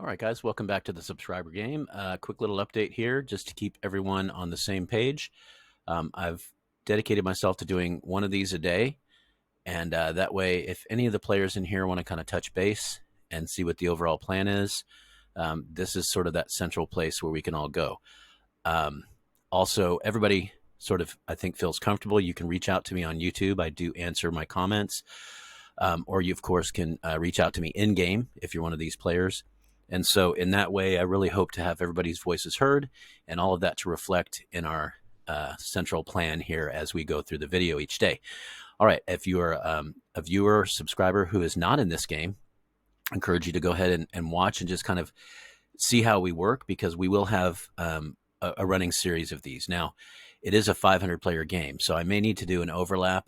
All right, guys, welcome back to the subscriber game. Quick little update here just to keep everyone on the same page. I've dedicated myself to doing one of these a day. And that way, if any of the players in here want to kind of touch base and see what the overall plan is, this is sort of that central place where we can all go. Also, everybody sort of, I think, feels comfortable. You can reach out to me on YouTube. I do answer my comments. Or you, of course, can reach out to me in-game if you're one of these players. And so in that way, I really hope to have everybody's voices heard and all of that to reflect in our central plan here as we go through the video each day. All right, if you are a viewer or subscriber who is not in this game, I encourage you to go ahead and watch and just kind of see how we work, because we will have a running series of these. Now, it is a 500-player game, so I may need to do an overlap.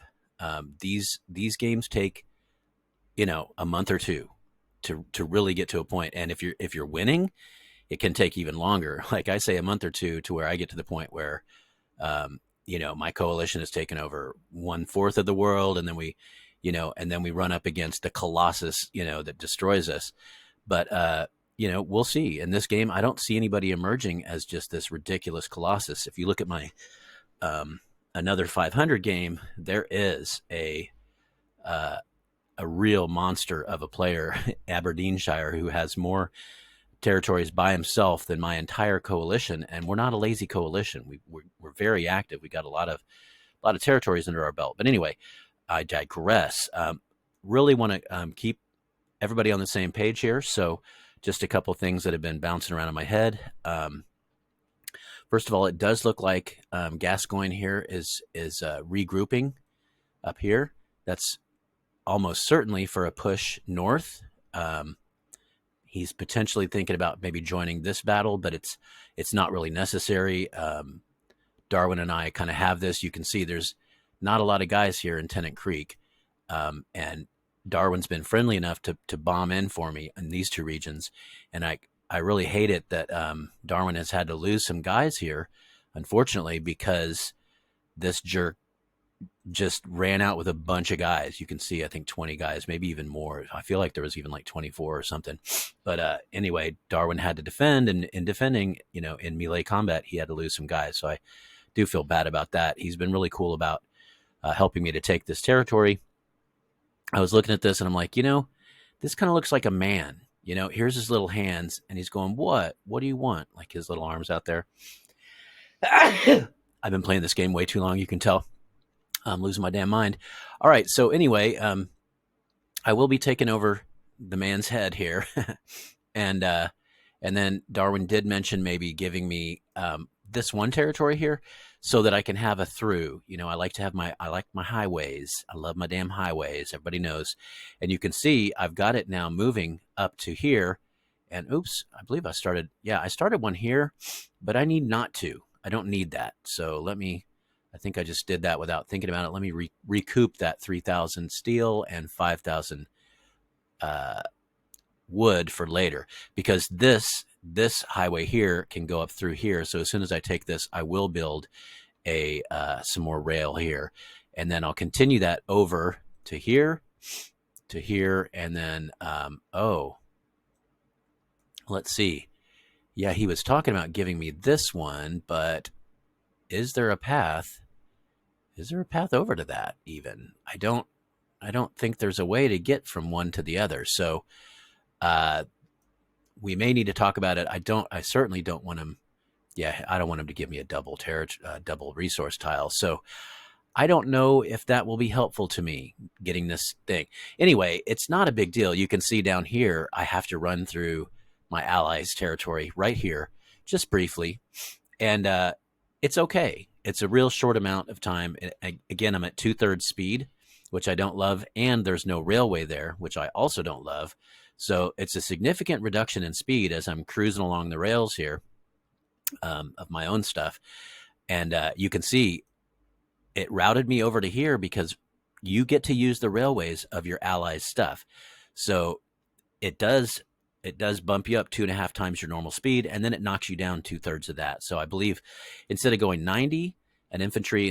These games take, a month or two to really get to a point. And if you're winning, it can take even longer. Like I say, a month or two to where I get to the point where, my coalition has taken over 1/4 of the world. And then we run up against the Colossus, that destroys us. But, we'll see. In this game, I don't see anybody emerging as just this ridiculous Colossus. If you look at my another 500 game, there is a real monster of a player, Aberdeenshire, who has more territories by himself than my entire coalition. And we're not a lazy coalition. We're very active. We got a lot of territories under our belt. But anyway, I digress. Really want to keep everybody on the same page here. So just a couple things that have been bouncing around in my head. First of all, it does look like Gascoigne here is regrouping up here. That's almost certainly for a push north. He's potentially thinking about maybe joining this battle, but it's not really necessary. Darwin and I kind of have this. You can see there's not a lot of guys here in Tennant Creek, and Darwin's been friendly enough to bomb in for me in these two regions, and I really hate it that Darwin has had to lose some guys here, unfortunately, because this jerk just ran out with a bunch of guys. You can see, I think 20 guys, maybe even more. I feel like there was even like 24 or something. But anyway, Darwin had to defend, and in defending, in melee combat, he had to lose some guys. So I do feel bad about that. He's been really cool about helping me to take this territory. I was looking at this and I'm like, this kind of looks like a man. Here's his little hands, and he's going, what do you want? Like his little arms out there. I've been playing this game way too long, you can tell. I'm losing my damn mind. All right, so anyway, I will be taking over the man's head here. And then Darwin did mention maybe giving me this one territory here so that I can have a through. I like my highways. I love my damn highways. Everybody knows. And you can see I've got it now moving up to here. And oops, I believe I started one here, but I need not to. I don't need that. So I think I just did that without thinking about it. Let me recoup that 3,000 steel and 5,000 wood for later, because this highway here can go up through here. So as soon as I take this, I will build some more rail here, and then I'll continue that over to here, and then let's see. Yeah, he was talking about giving me this one, but is there a path? Is there a path over to that even? I don't think there's a way to get from one to the other. So we may need to talk about it. I certainly don't want him. Yeah, I don't want him to give me a double resource tile. So I don't know if that will be helpful to me getting this thing. Anyway, it's not a big deal. You can see down here, I have to run through my allies' territory right here, just briefly. And it's okay. It's a real short amount of time. Again, I'm at 2/3 speed, which I don't love. And there's no railway there, which I also don't love. So it's a significant reduction in speed as I'm cruising along the rails here of my own stuff. And you can see it routed me over to here because you get to use the railways of your allies' stuff. So it does bump you up 2.5 times your normal speed, and then it knocks you down 2/3 of that. So I believe instead of going 90, an infantry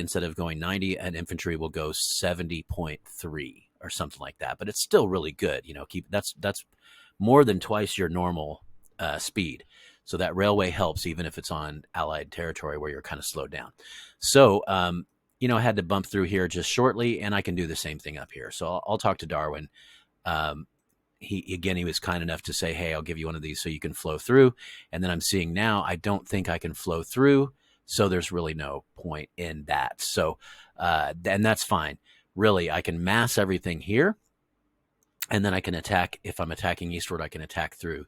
will go 70.3 or something like that. But it's still really good. That's more than twice your normal speed. So that railway helps even if it's on Allied territory where you're kind of slowed down. So, I had to bump through here just shortly, and I can do the same thing up here. So I'll talk to Darwin. Um, he was kind enough to say, hey, I'll give you one of these so you can flow through. And then I'm seeing now I don't think I can flow through. So there's really no point in that. So, and that's fine. Really, I can mass everything here. And then I can attack. If I'm attacking eastward, I can attack through,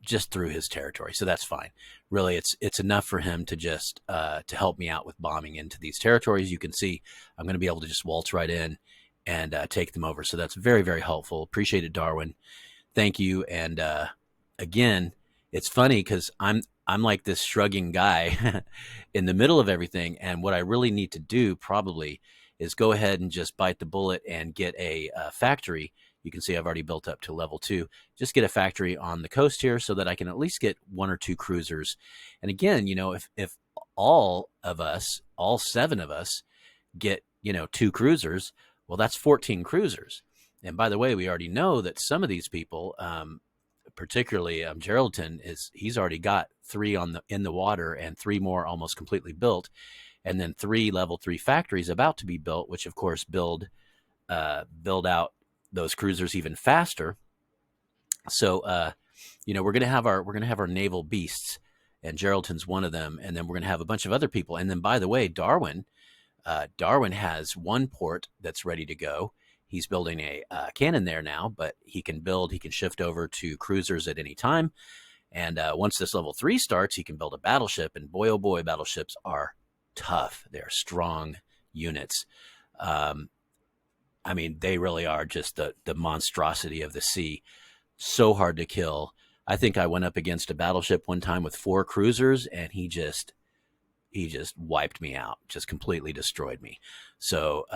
just through his territory. So that's fine. Really, it's enough for him to just to help me out with bombing into these territories. You can see I'm going to be able to just waltz right in and take them over. So that's very, very helpful. Appreciate it, Darwin. Thank you. And again, it's funny because I'm like this shrugging guy in the middle of everything. And what I really need to do probably is go ahead and just bite the bullet and get a factory. You can see I've already built up to level 2. Just get a factory on the coast here so that I can at least get 1 or 2 cruisers. And again, if all of us, all 7 of us, get 2 cruisers, well, that's 14 cruisers. And by the way, we already know that some of these people, particularly Geraldton, he's already got 3 in the water and 3 more almost completely built, and then 3 level 3 factories about to be built, which of course build out those cruisers even faster. So we're gonna have our naval beasts, and Geraldton's one of them, and then we're gonna have a bunch of other people. And then, by the way, Darwin has 1 port that's ready to go. He's building a cannon there now, but he can shift over to cruisers at any time. And once this level 3 starts, he can build a battleship. And boy, oh boy, battleships are tough. They're strong units. They really are just the monstrosity of the sea. So hard to kill. I think I went up against a battleship one time with 4 cruisers, and he just wiped me out, just completely destroyed me. So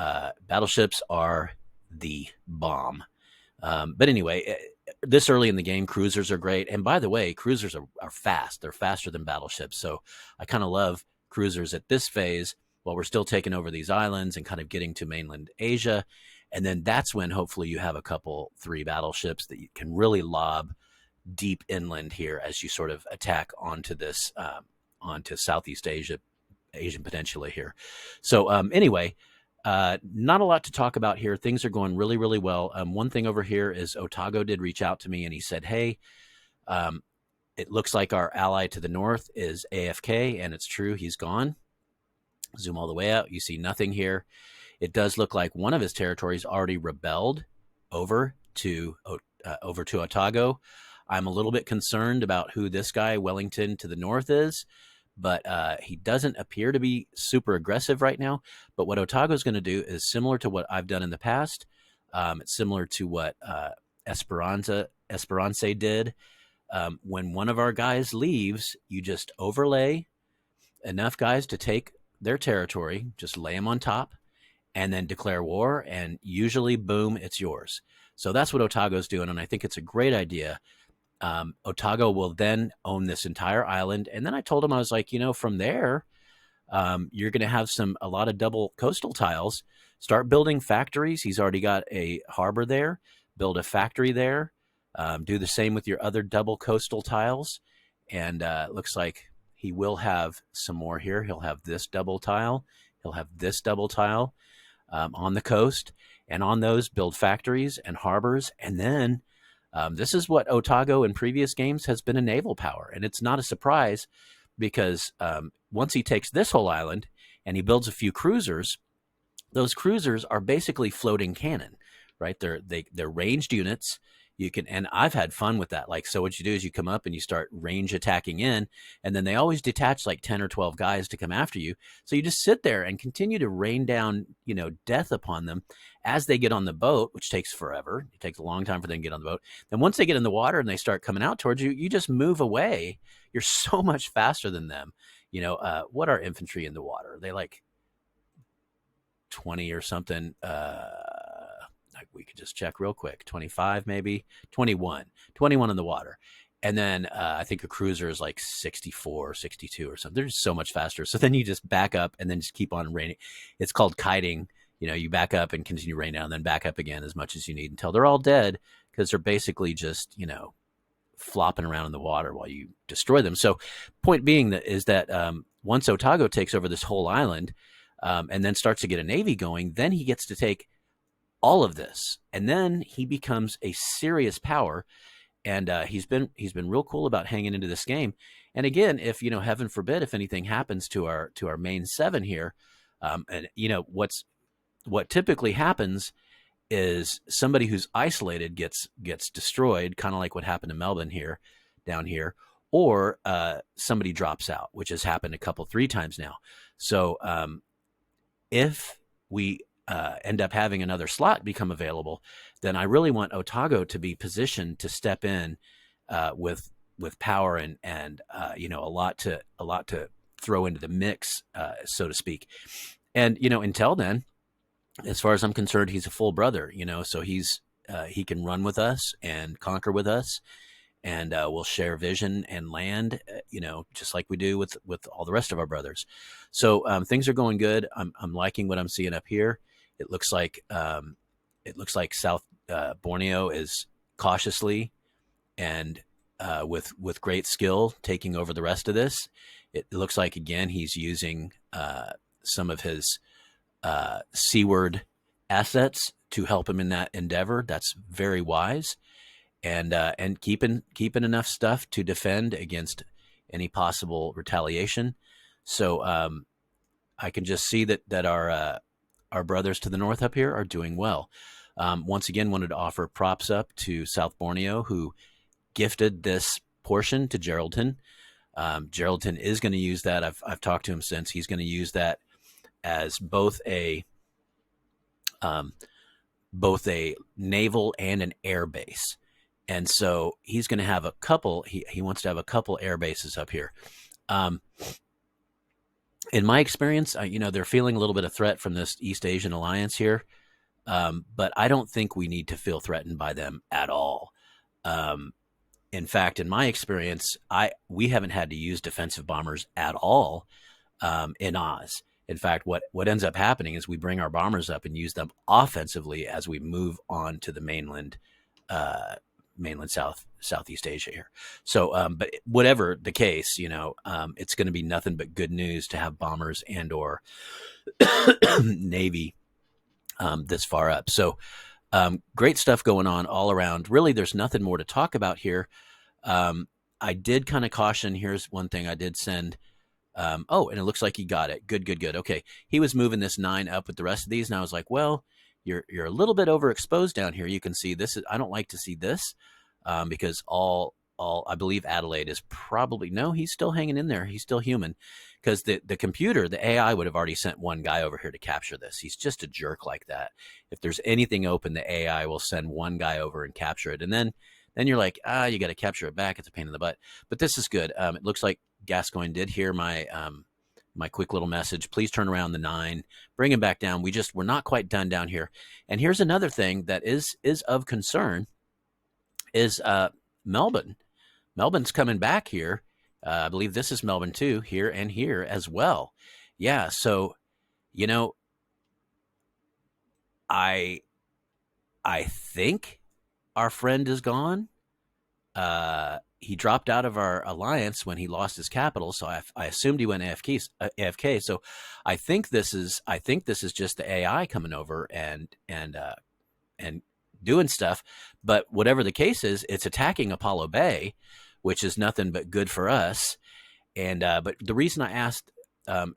battleships are the bomb. But anyway, this early in the game, cruisers are great. And by the way, cruisers are fast. They're faster than battleships. So I kind of love cruisers at this phase while we're still taking over these islands and kind of getting to mainland Asia. And then that's when hopefully you have a couple 3 battleships that you can really lob deep inland here as you sort of attack onto this, onto Southeast Asia, Asian Peninsula here. So anyway, not a lot to talk about here. Things are going really, really well. One thing over here is Otago did reach out to me and he said, hey, it looks like our ally to the north is AFK, and it's true. He's gone. Zoom all the way out. You see nothing here. It does look like one of his territories already rebelled over to Otago. I'm a little bit concerned about who this guy, Wellington, to the north is, but he doesn't appear to be super aggressive right now. But what Otago is going to do is similar to what I've done in the past. It's similar to what Esperance did. When one of our guys leaves, you just overlay enough guys to take their territory, just lay them on top, and then declare war, and usually, boom, it's yours. So that's what Otago's doing, and I think it's a great idea. Otago will then own this entire island, and then I told him, I was like, from there, you're going to have a lot of double coastal tiles. Start building factories. He's already got a harbor there. Build a factory there. Do the same with your other double coastal tiles, and it looks like he will have some more here. He'll have this double tile. He'll have this double tile on the coast, and on those build factories and harbors. And then this is what Otago in previous games has been a naval power, and it's not a surprise because once he takes this whole island and he builds a few cruisers, those cruisers are basically floating cannon, right? They're ranged units. You can, and I've had fun with that. Like, so what you do is you come up and you start range attacking in, and then they always detach like 10 or 12 guys to come after you. So you just sit there and continue to rain down, death upon them as they get on the boat, which takes forever. It takes a long time for them to get on the boat. Then once they get in the water and they start coming out towards you, you just move away. You're so much faster than them. What are infantry in the water? They like 20 or something. We could just check real quick. 25, maybe 21 in the water. And then I think a cruiser is like 64, 62 or something. They're just so much faster. So then you just back up and then just keep on raining. It's called kiting. You back up and continue rain down, and then back up again as much as you need until they're all dead, because they're basically just, flopping around in the water while you destroy them. So, point being that is that once Otago takes over this whole island, and then starts to get a navy going, then he gets to take all of this, and then he becomes a serious power. And he's been real cool about hanging into this game. And again, if heaven forbid, if anything happens to our main seven here, and what typically happens is somebody who's isolated gets destroyed, kind of like what happened to Melbourne down here, or somebody drops out, which has happened three times now. So if we end up having another slot become available, then I really want Otago to be positioned to step in with power and a lot to throw into the mix, so to speak. And until then, as far as I'm concerned, he's a full brother. So he can run with us and conquer with us, and we'll share vision and land, just like we do with all the rest of our brothers. So things are going good. I'm liking what I'm seeing up here. It looks like South Borneo is cautiously and with great skill taking over the rest of this. It looks like, again, he's using some of his seaward assets to help him in that endeavor. That's very wise, and keeping enough stuff to defend against any possible retaliation. So I can just see that our brothers to the north up here are doing well. Once again, wanted to offer props up to South Borneo, who gifted this portion to Geraldton. Geraldton is going to use that. I've talked to him since. He's going to use that as both a naval and an air base. And so he's going to have a couple. He wants to have a couple air bases up here. In my experience, they're feeling a little bit of threat from this East Asian alliance here, but I don't think we need to feel threatened by them at all. In fact, in my experience, we haven't had to use defensive bombers at all in Oz. In fact, what ends up happening is we bring our bombers up and use them offensively as we move on to the mainland Southeast Asia here. So, but whatever the case, it's going to be nothing but good news to have bombers and or Navy this far up. So great stuff going on all around. Really, there's nothing more to talk about here. I did kind of caution. Here's one thing I did send. And it looks like he got it. Good. Okay. He was moving this 9 up with the rest of these. And I was like, well, you're a little bit overexposed down here. You can see this. I don't like to see this because I believe Adelaide is probably, no, he's still hanging in there. He's still human because the computer, the AI would have already sent one guy over here to capture this. He's just a jerk like that. If there's anything open, the AI will send one guy over and capture it. And then you're like, you got to capture it back. It's a pain in the butt. But this is good. It looks like Gascoigne did hear my quick little message. Please turn around the 9, bring him back down. We're not quite done down here. And here's another thing that is of concern is Melbourne. Melbourne's coming back here. I believe this is Melbourne too, here and here as well. Yeah. So, I think our friend is gone. He dropped out of our alliance when he lost his capital, so I assumed he went AFK. So I think this is just the AI coming over and doing stuff. But whatever the case is, it's attacking Apollo Bay, which is nothing but good for us. And but the reason I asked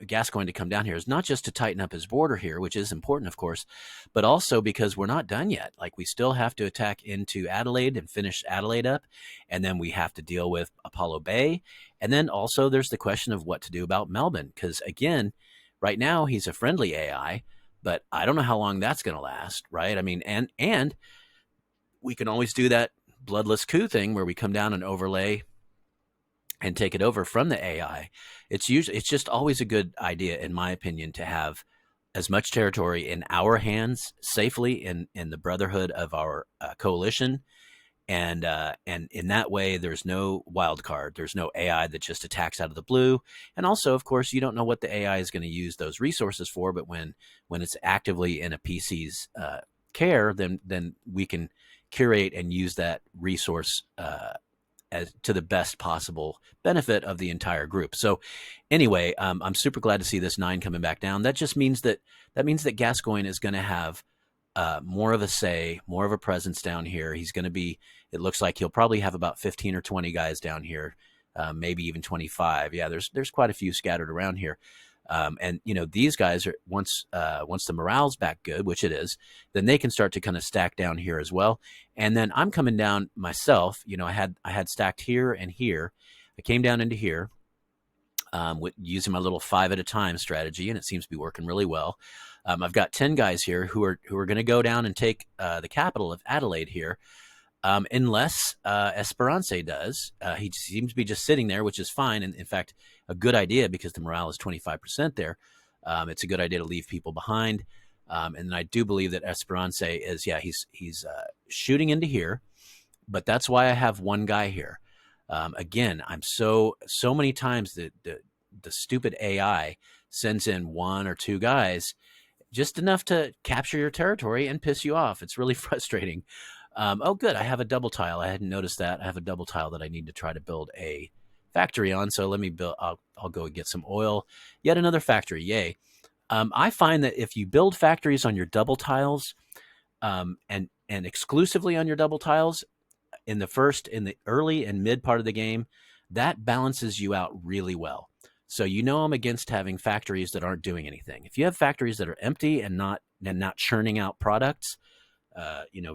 Gascoigne to come down here is not just to tighten up his border here, which is important, of course, but also because we're not done yet. Like, we still have to attack into Adelaide and finish Adelaide up, and then we have to deal with Apollo Bay. And then also there's the question of what to do about Melbourne, because again, right now he's a friendly AI, but I don't know how long that's going to last, right? I mean, and we can always do that bloodless coup thing where we come down and overlay and take it over from the AI. It's just always a good idea, in my opinion, to have as much territory in our hands safely in the brotherhood of our coalition. And in that way, there's no wild card. There's no AI that just attacks out of the blue. And also, of course, you don't know what the AI is going to use those resources for. But when it's actively in a PC's care, then we can curate and use that resource as to the best possible benefit of the entire group. So anyway, I'm super glad to see this 9 coming back down. That just means that Gascoigne is going to have more of a say, more of a presence down here. He's going to be, it looks like he'll probably have about 15 or 20 guys down here, maybe even 25. Yeah, there's quite a few scattered around here. And these guys are once the morale's back good, which it is, then they can start to kind of stack down here as well. And then I'm coming down myself. I had stacked here and here. I came down into here using my little 5 at a time strategy, and it seems to be working really well. I've got 10 guys here who are going to go down and take the capital of Adelaide here, unless Esperance does. He seems to be just sitting there, which is fine, and in fact, a good idea because the morale is 25% there. It's a good idea to leave people behind, and I do believe that Esperance is, he's shooting into here, but that's why I have one guy here. Again, I'm so many times the stupid AI sends in 1 or 2 guys, just enough to capture your territory and piss you off. It's really frustrating. Oh, good. I have a double tile. I hadn't noticed that. I have a double tile that I need to try to build a factory on. So let me build. I'll go get some oil. Yet another factory. Yay. I find that if you build factories on your double tiles, and exclusively on your double tiles in the early and mid part of the game, that balances you out really well. So I'm against having factories that aren't doing anything. If you have factories that are empty and not churning out products,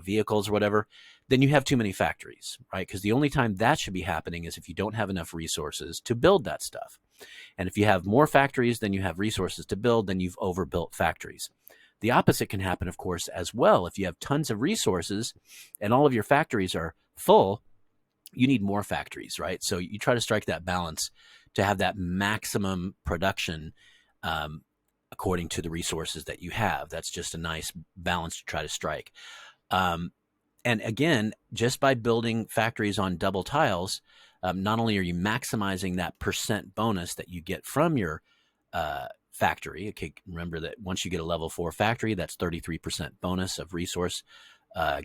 vehicles or whatever, then you have too many factories, right? Because the only time that should be happening is if you don't have enough resources to build that stuff. And if you have more factories than you have resources to build, then you've overbuilt factories. The opposite can happen, of course, as well. If you have tons of resources and all of your factories are full, you need more factories, right? So you try to strike that balance to have that maximum production according to the resources that you have. That's just a nice balance to try to strike. And again, just by building factories on double tiles, not only are you maximizing that percent bonus that you get from your factory. Okay, remember that once you get a level 4 factory, that's 33% bonus of resource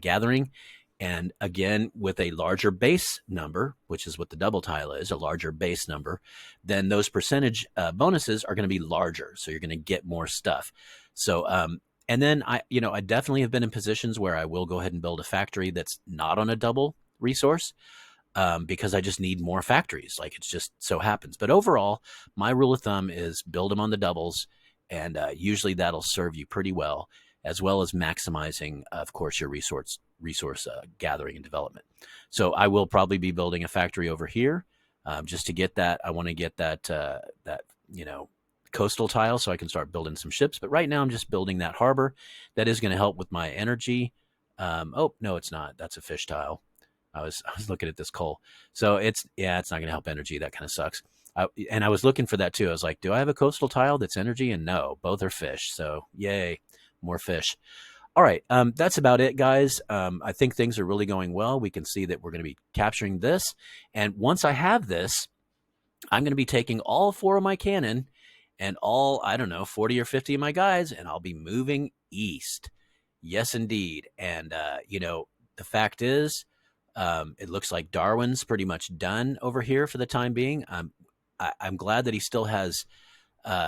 gathering. And again, with a larger base number, which is what the double tile is, a larger base number, then those percentage bonuses are going to be larger. So you're going to get more stuff. So, and then I definitely have been in positions where I will go ahead and build a factory that's not on a double resource because I just need more factories. Like, it's just so happens. But overall, my rule of thumb is build them on the doubles, and usually that'll serve you pretty well as maximizing, of course, your resource gathering and development. So I will probably be building a factory over here just to get that. I want to get that coastal tile so I can start building some ships. But right now I'm just building that harbor. That is going to help with my energy. Oh, no, it's not. That's a fish tile. I was looking at this coal. So it's not going to help energy. That kind of sucks. And I was looking for that too. I was like, do I have a coastal tile that's energy? And no, both are fish. So yay, more fish. All right, that's about it, guys. I think things are really going well. We can see that we're going to be capturing this. And once I have this, I'm going to be taking all 4 of my cannon and all, 40 or 50 of my guys, and I'll be moving east. Yes, indeed. And, the fact is, it looks like Darwin's pretty much done over here for the time being. I'm glad that he still has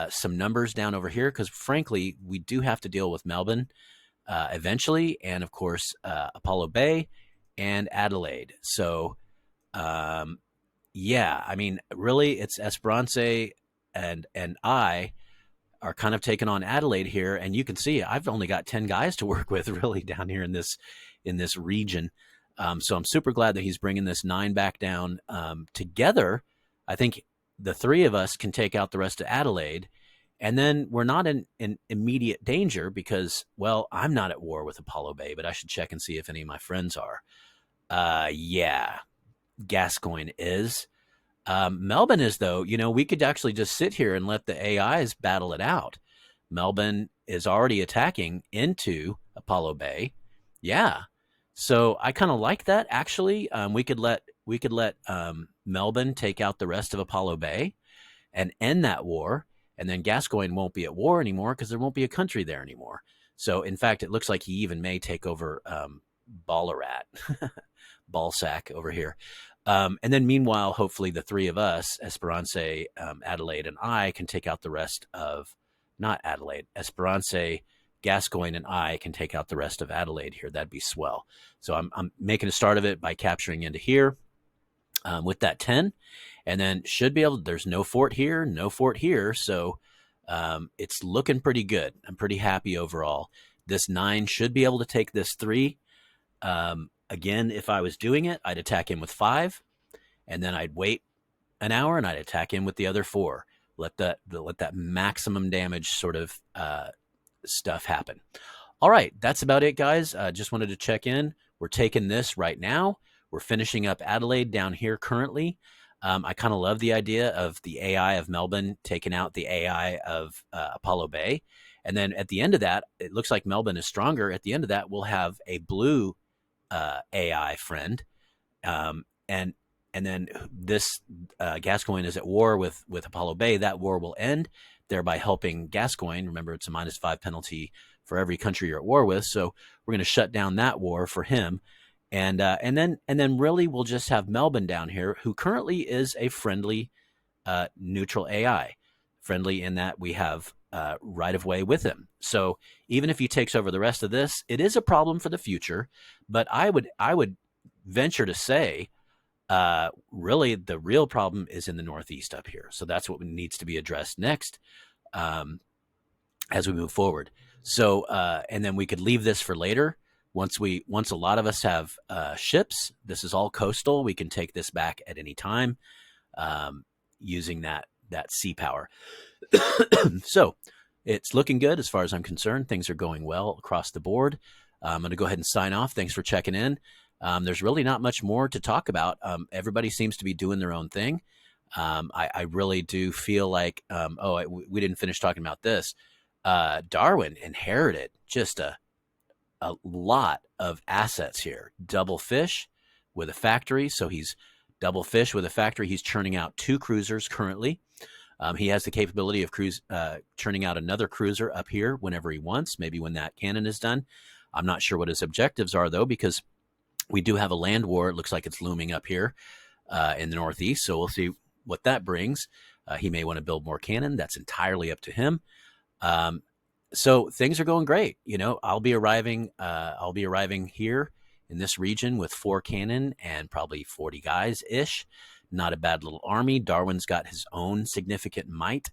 some numbers down over here because, frankly, we do have to deal with Melbourne eventually, and of course Apollo Bay and Adelaide. So really it's Esperance and I are kind of taking on Adelaide here, and you can see I've only got 10 guys to work with really down here in this region. So I'm super glad that he's bringing this 9 back down. Together, I think the 3 of us can take out the rest of Adelaide. And then we're not in immediate danger because, well, I'm not at war with Apollo Bay, but I should check and see if any of my friends are. Yeah, Gascoigne is. Melbourne is, though. We could actually just sit here and let the AIs battle it out. Melbourne is already attacking into Apollo Bay. Yeah. So I kind of like that, actually. We could let Melbourne take out the rest of Apollo Bay and end that war. And then Gascoigne won't be at war anymore because there won't be a country there anymore. So, in fact, it looks like he even may take over Ballarat, Ballsack over here. And then meanwhile, hopefully the three of us, Esperance, Adelaide, and I, can take out the rest of, not Adelaide, Esperance, Gascoigne, and I can take out the rest of Adelaide here. That'd be swell. So I'm making a start of it by capturing into here with that 10. And then should be able, there's no fort here, no fort here. So it's looking pretty good. I'm pretty happy overall. This 9 should be able to take this 3. Again, if I was doing it, I'd attack in with 5, and then I'd wait an hour and I'd attack in with the other 4. Let that maximum damage sort of stuff happen. All right, that's about it, guys. Just wanted to check in. We're taking this right now. We're finishing up Adelaide down here currently. I kind of love the idea of the AI of Melbourne taking out the AI of Apollo Bay. And then at the end of that, it looks like Melbourne is stronger. At the end of that, we'll have a blue AI friend. And then this Gascoigne is at war with Apollo Bay. That war will end, thereby helping Gascoigne. Remember, it's a -5 penalty for every country you're at war with. So we're going to shut down that war for him. And then really we'll just have Melbourne down here, who currently is a friendly neutral AI. Friendly in that we have right of way with him. So even if he takes over the rest of this, it is a problem for the future. But I would venture to say, really the real problem is in the Northeast up here. So that's what needs to be addressed next as we move forward. So and then we could leave this for later. Once a lot of us have ships, this is all coastal. We can take this back at any time using that sea power. So it's looking good as far as I'm concerned. Things are going well across the board. I'm going to go ahead and sign off. Thanks for checking in. There's really not much more to talk about. Everybody seems to be doing their own thing. I really do feel like, we didn't finish talking about this. Darwin inherited just a lot of assets here. Double fish with a factory. So he's double fish with a factory. He's churning out 2 cruisers currently. He has the capability of churning out another cruiser up here whenever he wants, maybe when that cannon is done. I'm not sure what his objectives are, though, because we do have a land war. It looks like it's looming up here in the Northeast. So we'll see what that brings. He may want to build more cannon. That's entirely up to him. So things are going great. You know, I'll be arriving here in this region with 4 cannon and probably 40 guys ish. Not a bad little army. Darwin's got his own significant might.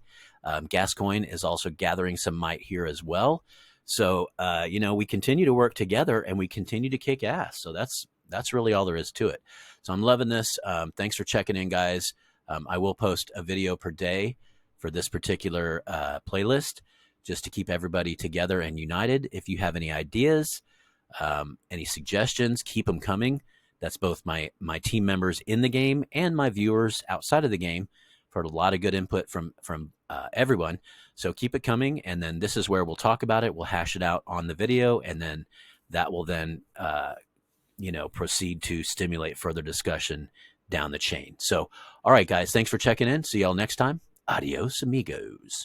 Gascoigne is also gathering some might here as well. So we continue to work together and we continue to kick ass. So that's really all there is to it. So I'm loving this. Thanks for checking in, guys. I will post a video per day for this particular playlist, just to keep everybody together and united. If you have any ideas, any suggestions, keep them coming. That's both my team members in the game and my viewers outside of the game. I've heard a lot of good input from everyone. So keep it coming. And then this is where we'll talk about it. We'll hash it out on the video. And then that will then, proceed to stimulate further discussion down the chain. So, all right, guys, thanks for checking in. See y'all next time. Adios, amigos.